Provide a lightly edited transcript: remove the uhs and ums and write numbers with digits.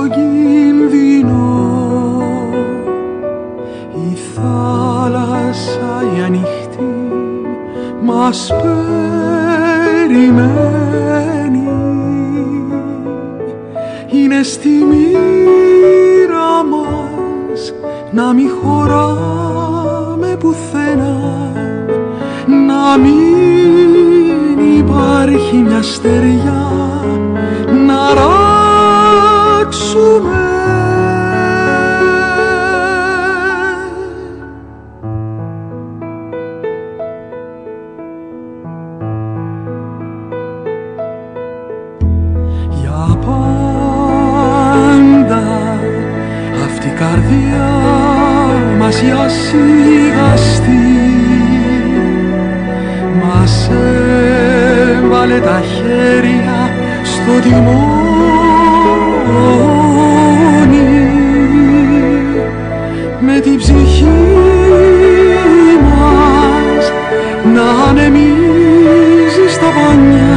στον κίνδυνο. Η θάλασσα η ανοιχτή μας περιμένει. Είναι στη μοίρα μας να μη χωράμε πουθενά, να μην υπάρχει μια στεριά να ράξουμε. Για πάντα αυτή η καρδιά μας η ασίγαστη μας έβαλε τα χέρια στο τιμόνι. Με την ψυχή μας να ανεμίζει στα πανιά